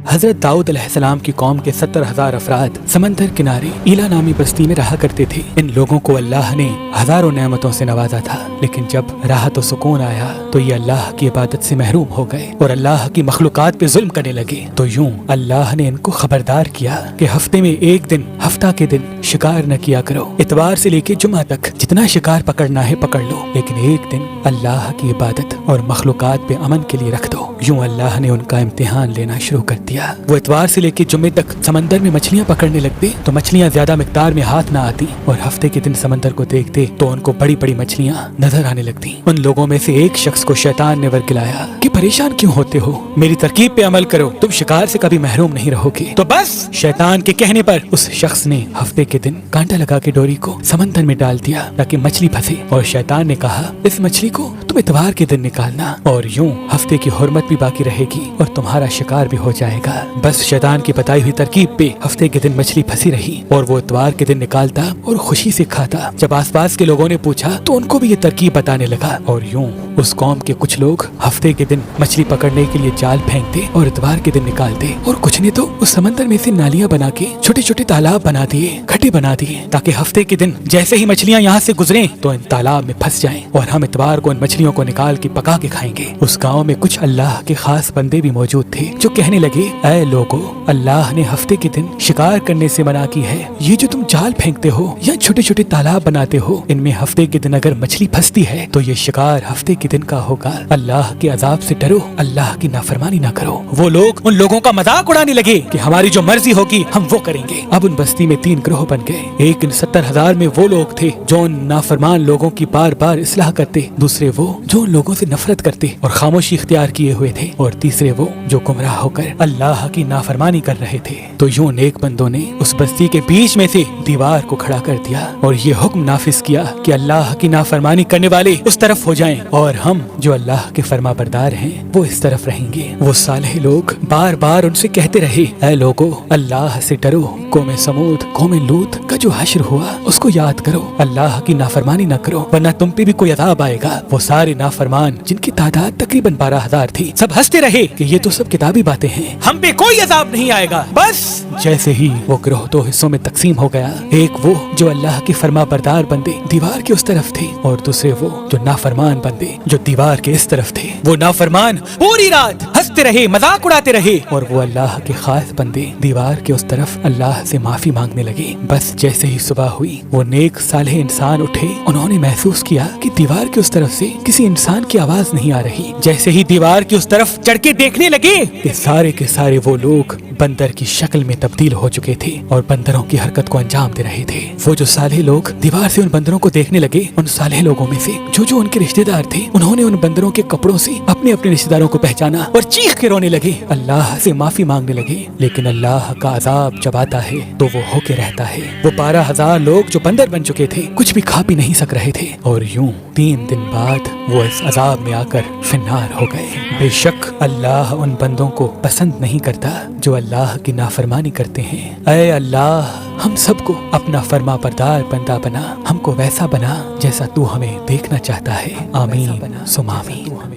حضرت داؤد علیہ السلام کی قوم کے 70,000 افراد سمندر کنارے ایلا نامی بستی میں رہا کرتے تھے۔ ان لوگوں کو اللہ نے ہزاروں نعمتوں سے نوازا تھا، لیکن جب راحت و سکون آیا تو یہ اللہ کی عبادت سے محروم ہو گئے اور اللہ کی مخلوقات پہ ظلم کرنے لگے۔ تو یوں اللہ نے ان کو خبردار کیا کہ ہفتے میں ایک دن، ہفتہ کے دن شکار نہ کیا کرو۔ اتوار سے لے کے جمعہ تک جتنا شکار پکڑنا ہے پکڑ لو، لیکن ایک دن اللہ کی عبادت اور مخلوقات پہ امن کے لیے رکھ دو۔ یوں اللہ نے ان کا امتحان لینا شروع کر دیا۔ وہ اتوار سے لے کے جمعے تک سمندر میں مچھلیاں پکڑنے لگتے تو مچھلیاں زیادہ مقدار میں ہاتھ نہ آتی، اور ہفتے کے دن سمندر کو دیکھتے تو ان کو بڑی بڑی مچھلیاں نظر آنے لگتی۔ ان لوگوں میں سے ایک شخص کو شیطان نے ورگلایا کہ پریشان کیوں ہوتے ہو، میری ترکیب پہ عمل کرو، تم شکار سے کبھی محروم نہیں رہو گے۔ تو بس شیطان کے کہنے پر اس شخص نے ہفتے کے دن کانٹا لگا کے ڈوری کو سمندر میں ڈال دیا تاکہ مچھلی پھنسے، اور شیطان نے کہا اس مچھلی کو تم اتوار کے دن نکالنا، اور یوں ہفتے کی حرمت بھی باقی رہے گی اور تمہارا شکار بھی ہو جائے گا۔ بس شیطان کی بتائی ہوئی ترکیب پہ ہفتے کے دن مچھلی پھنسی رہی اور وہ اتوار کے دن نکالتا اور خوشی سے کھاتا۔ جب آس پاس کے لوگوں نے پوچھا تو ان کو بھی یہ ترکیب بتانے لگا، اور یوں اس قوم کے کچھ لوگ ہفتے کے دن مچھلی پکڑنے کے لیے جال پھینکتے اور اتوار کے دن نکالتے، اور کچھ نے تو اس سمندر میں سے نالیاں بنا کے چھوٹے چھوٹے تالاب بنا دیے، کھٹے بنا دیے، تاکہ ہفتے کے دن جیسے ہی مچھلیاں یہاں سے گزریں تو ان تالاب میں پھنس جائیں اور ہم اتوار کو ان مچھلیوں کو نکال کے پکا کے کھائیں گے۔ اس گاؤں میں کچھ اللہ کے خاص بندے بھی موجود تھے جو کہنے لگے اے لوگو، اللہ نے ہفتے کے دن شکار کرنے سے منع کی ہے، یہ جو تم جال پھینکتے ہو یا چھوٹے چھوٹے تالاب بناتے ہو، ان میں ہفتے کے دن اگر مچھلی پھنستی ہے تو یہ شکار ہفتے کے دن کا ہوگا۔ اللہ کے عذاب سے ڈرو، اللہ کی نافرمانی نہ کرو۔ وہ لوگ ان لوگوں کا مذاق اڑانے لگے کہ ہماری جو مرضی ہوگی ہم وہ کریں گے۔ اب ان بستی میں 3 گروہ بن گئے۔ ایک ان 70,000 میں وہ لوگ تھے جو ان نافرمان لوگوں کی بار بار اصلاح کرتے، دوسرے وہ جو ان لوگوں سے نفرت کرتے اور خاموشی اختیار کیے ہوئے تھے، اور تیسرے وہ جو گمراہ ہو کر اللہ کی نافرمانی کر رہے تھے۔ تو یوں نیک بندوں نے اس بستی کے بیچ میں سے دیوار کو کھڑا کر دیا اور یہ حکم نافذ کیا کہ اللہ کی نافرمانی کرنے والے اس طرف ہو جائیں اور ہم جو اللہ کے فرما بردار ہیں وہ اس طرف رہیں گے۔ وہ صالح لوگ بار بار ان سے کہتے رہے اے لوگو، اللہ سے ڈرو، قوم سمود، قوم لوط کا جو حشر ہوا اس کو یاد کرو، اللہ کی نافرمانی نہ کرو ورنہ تم پہ بھی کوئی عذاب آئے گا۔ وہ سارے نافرمان جن کی تعداد تقریباً 12,000 تھی سب ہنستے رہے کہ یہ تو سب کتابی باتیں ہیں، ہم پہ کوئی عذاب نہیں آئے گا۔ بس جیسے ہی وہ گروہ 2 حصوں میں تقسیم ہو گیا، ایک وہ جو اللہ کے فرما بردار بندے دیوار کے اس طرف تھے اور دوسرے وہ جو نافرمان بندے جو دیوار کے اس طرف تھے۔ وہ نافرمان پوری رات ہنستے رہے، مذاق اڑاتے رہے، اور وہ اللہ کے خاص بندے دیوار کے اس طرف اللہ سے معافی مانگنے لگے۔ بس جیسے ہی صبح ہوئی وہ نیک صالح انسان اٹھے، انہوں نے محسوس کیا کہ دیوار کے اس طرف سے کسی انسان کی آواز نہیں آ رہی۔ جیسے ہی دیوار کی اس طرف چڑھ کے دیکھنے لگے کہ سارے کے سارے وہ لوگ بندر کی شکل میں تبدیل ہو چکے تھے اور بندروں کی حرکت کو انجام دے رہے تھے۔ وہ جو صالح لوگ دیوار سے ان بندروں کو دیکھنے لگے، ان صالح لوگوں میں سے جو ان کے رشتہ دار تھے، انہوں نے ان بندروں کے کپڑوں سے اپنے رشتہ داروں کو پہچانا اور چیخ کے رونے لگے، اللہ سے معافی مانگنے لگے۔ لیکن اللہ کا عذاب جب آتا ہے تو وہ ہو کے رہتا ہے۔ وہ 12,000 لوگ جو بندر بن چکے تھے کچھ بھی کھا پی نہیں سک رہے تھے، اور یوں 3 دن بعد وہ اس عذاب میں آ کر فنار ہو گئے۔ بے شک اللہ ان بندوں کو پسند نہیں کرتا جو اللہ کی نافرمانی کرتے ہیں۔ اے اللہ، ہم سب کو اپنا فرما بردار بندہ بنا، ہم کو ویسا بنا جیسا تو ہمیں دیکھنا چاہتا ہے۔ آمین ثم آمین۔